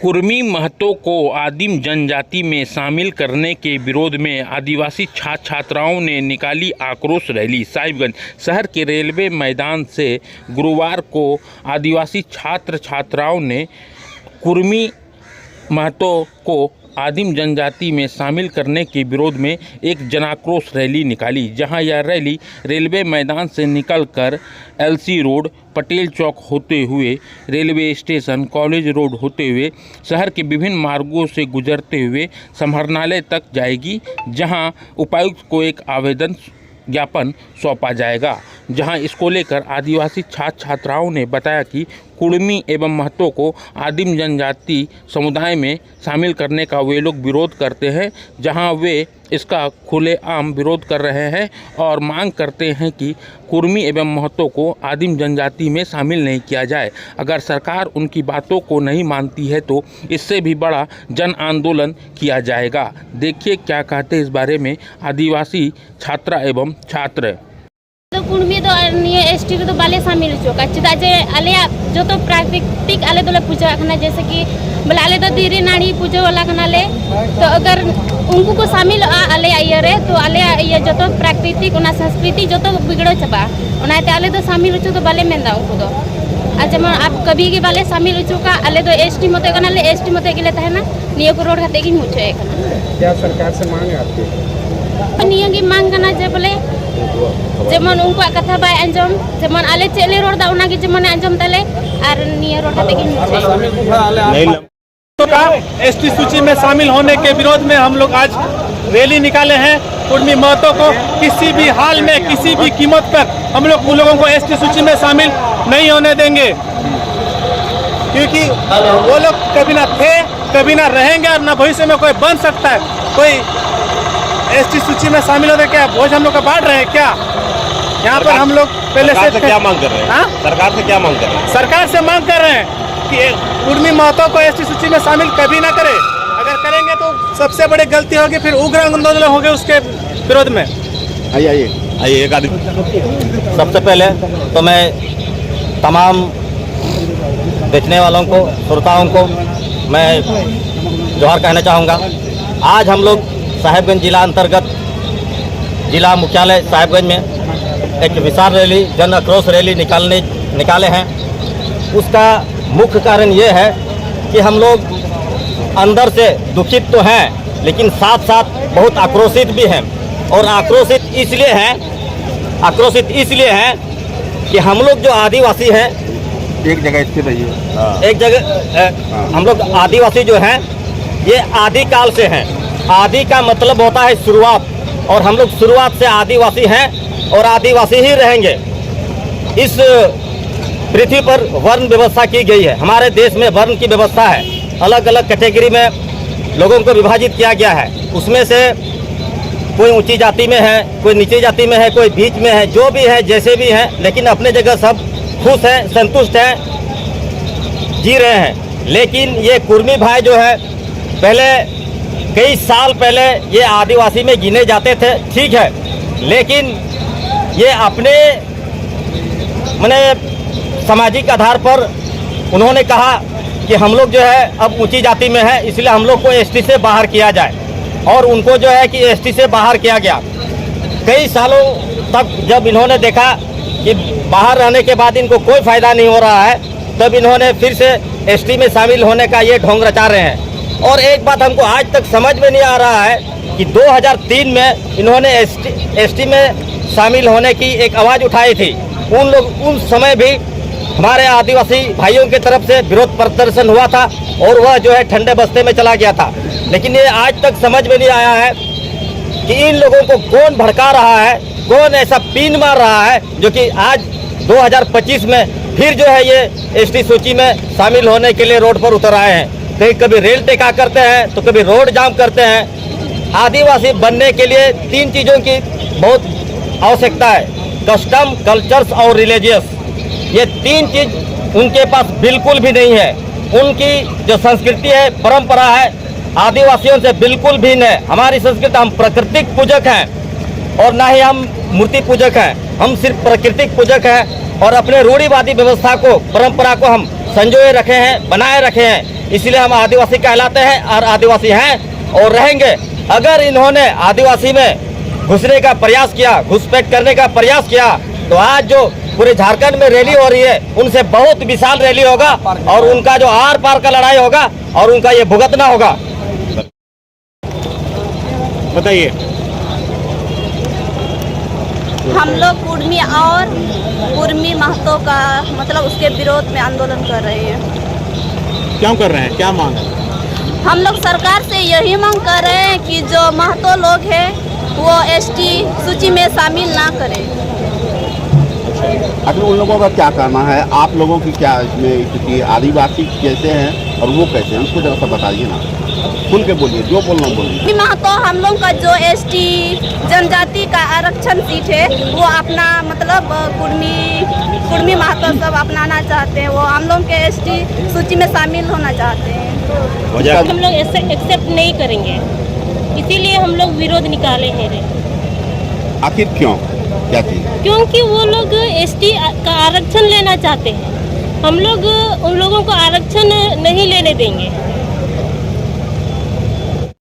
कुर्मी महतो को आदिम जनजाति में शामिल करने के विरोध में आदिवासी छात्र छात्राओं ने निकाली आक्रोश रैली। साहिबगंज शहर के रेलवे मैदान से गुरुवार को आदिवासी छात्र छात्राओं ने कुर्मी महतो को आदिम जनजाति में शामिल करने के विरोध में एक जनाक्रोश रैली निकाली, जहां यह रैली रेलवे मैदान से निकलकर एलसी रोड, पटेल चौक होते हुए रेलवे स्टेशन, कॉलेज रोड होते हुए शहर के विभिन्न मार्गों से गुजरते हुए समाहरणालय तक जाएगी, जहां उपायुक्त को एक आवेदन ज्ञापन सौंपा जाएगा। जहां इसको लेकर आदिवासी छात्र छात्राओं ने बताया कि कुर्मी एवं महतो को आदिम जनजाति समुदाय में शामिल करने का वे लोग विरोध करते हैं, जहां वे इसका खुलेआम विरोध कर रहे हैं और मांग करते हैं कि कुर्मी एवं महतो को आदिम जनजाति में शामिल नहीं किया जाए। अगर सरकार उनकी बातों को नहीं मानती है तो इससे भी बड़ा जन आंदोलन किया जाएगा। देखिए क्या कहते हैं इस बारे में आदिवासी छात्रा एवं छात्र। तो कुर्मी तो एसटी तो बाले शामिल चुका चेदा जे आले जो तो प्राकृतिक आले दोले पूजा करना, जैसे कि बोले आले तो धीरे नाड़ी पूजा वाला करना ले, तो अगर उनको को शामिल आले आइए रे तो आले ये जो तो प्राकृतिक उना संस्कृति जो तो बिगड़ो चबा उनाते आले तो शामिल हो तो बाले मेंदा उनको तो आज जब आप कभी के बाले शामिल हो चुका आले तो एसटी मते करना ले एसटी मते के लिए है ना नियो को रोड खाते की मुझे क्या सरकार से मांग है आपकी? नियो की मांग करना जे बोले जेमन उनको कथा बाय अंजम जेमन आले चेले रोड दा उना के जेमन अंजम तले और नियो रोड खाते की मुझे तो का एसटी सूची में शामिल होने के विरोध में हम लोग आज रैली निकाले हैं। कुर्मी महतो को किसी भी हाल में किसी भी कीमत पर हम लोग उन लोगों को एसटी सूची में शामिल नहीं होने देंगे, क्योंकि वो लोग कभी ना थे, कभी ना रहेंगे और ना भविष्य में कोई बन सकता है। कोई एसटी सूची में शामिल होते क्या भोज हम लोग का बांट रहे हैं क्या? यहाँ पर हम लोग पहले से क्या मांग कर रहे हैं? सरकार से क्या मांग कर रहे हैं? सरकार से मांग कर रहे हैं कि कुर्मी महतो को एसटी सूची में शामिल कभी ना करे। अगर करेंगे तो सबसे बड़ी गलती होगी, फिर उग्र आंदोलन होंगे उसके विरोध में। आइए एक आदमी। सबसे पहले तो मैं तमाम देखने वालों को, श्रोताओं को मैं जोहार कहना चाहूँगा। आज हम लोग साहिबगंज जिला अंतर्गत जिला मुख्यालय साहिबगंज में एक विशाल रैली, जन आक्रोश रैली निकाले हैं। उसका मुख्य कारण ये है कि हम लोग अंदर से दुखित तो हैं, लेकिन साथ साथ बहुत आक्रोशित भी हैं। और आक्रोशित इसलिए हैं कि हम लोग जो आदिवासी हैं, एक जगह स्थित रहिए, एक जगह हम लोग आदिवासी जो हैं ये आदिकाल से हैं। आदि का मतलब होता है शुरुआत, और हम लोग शुरुआत से आदिवासी हैं और आदिवासी ही रहेंगे। इस पृथ्वी पर वर्ण व्यवस्था की गई है। हमारे देश में वर्ण की व्यवस्था है, अलग अलग कैटेगरी में लोगों को विभाजित किया गया है। उसमें से कोई ऊंची जाति में है, कोई नीची जाति में है, कोई बीच में है, जो भी है जैसे भी हैं, लेकिन अपने जगह सब खुश हैं, संतुष्ट हैं, जी रहे हैं। लेकिन ये कुर्मी भाई जो है पहले कई साल पहले ये आदिवासी में गिने जाते थे, ठीक है, लेकिन ये अपने माने सामाजिक आधार पर उन्होंने कहा कि हम लोग जो है अब ऊंची जाति में है, इसलिए हम लोग को एसटी से बाहर किया जाए। और उनको जो है कि एसटी से बाहर किया गया। कई सालों तक जब इन्होंने देखा कि बाहर रहने के बाद इनको कोई फ़ायदा नहीं हो रहा है, तब इन्होंने फिर से एसटी में शामिल होने का ये ढोंग रचा रहे हैं। और एक बात हमको आज तक समझ में नहीं आ रहा है कि 2003 में इन्होंने एसटी में शामिल होने की एक आवाज़ उठाई थी। उन समय भी हमारे आदिवासी भाइयों की तरफ से विरोध प्रदर्शन हुआ था और वह जो है ठंडे बस्ते में चला गया था। लेकिन ये आज तक समझ में नहीं आया है कि इन लोगों को कौन भड़का रहा है, कौन ऐसा पीन मार रहा है जो कि आज 2025 में फिर जो है ये एसटी सूची में शामिल होने के लिए रोड पर उतर आए हैं। कभी रेल टेका करते हैं तो कभी रोड जाम करते हैं। आदिवासी बनने के लिए 3 चीज़ों की बहुत आवश्यकता है, कस्टम, कल्चर्स और रिलीजियस। ये 3 चीज़ उनके पास बिल्कुल भी नहीं है। उनकी जो संस्कृति है, परंपरा है, आदिवासियों से बिल्कुल भिन्न है। हमारी संस्कृति, हम प्राकृतिक पूजक हैं और ना ही हम मूर्ति पूजक हैं। हम सिर्फ प्राकृतिक पूजक हैं और अपने रूढ़िवादी व्यवस्था को, परंपरा को हम संजोए रखे हैं, बनाए रखे हैं। इसलिए हम आदिवासी कहलाते हैं और आदिवासी हैं और रहेंगे। अगर इन्होंने आदिवासी में घुसने का प्रयास किया, घुसपैठ करने का प्रयास किया, तो आज जो पूरे झारखंड में रैली हो रही है उनसे बहुत विशाल रैली होगा और उनका जो आर पार का लड़ाई होगा और उनका ये भुगतना होगा। बताइए। हम लोग कुर्मी और कुर्मी महतो का मतलब उसके विरोध में आंदोलन कर रहे हैं। क्यों कर रहे हैं, क्या मांग है? हम लोग सरकार से यही मांग कर रहे हैं कि जो महतो लोग हैं वो एसटी सूची में शामिल ना करें। आखिर उन लोगों का क्या करना है? आप लोगों की क्या इसमें स्थिति? आदिवासी कैसे हैं और वो कैसे हैं, उसको जरा सा बताइए ना, खुल के बोलिए, जो बोलना बोलिए। कुर्मी महतो हम लोग का जो एसटी जनजाति का आरक्षण सीट है वो अपना मतलब कुर्मी महतो सब अपनाना चाहते हैं, वो हम लोग के एसटी सूची में शामिल होना चाहते हैं। हम लोग एक्सेप्ट नहीं करेंगे, इसीलिए हम लोग विरोध निकाले हैं। आखिर क्यों, क्या चीज? क्योंकि वो लोग एसटी का आरक्षण लेना चाहते हैं, हम लोग उन लोगों को आरक्षण नहीं लेने देंगे।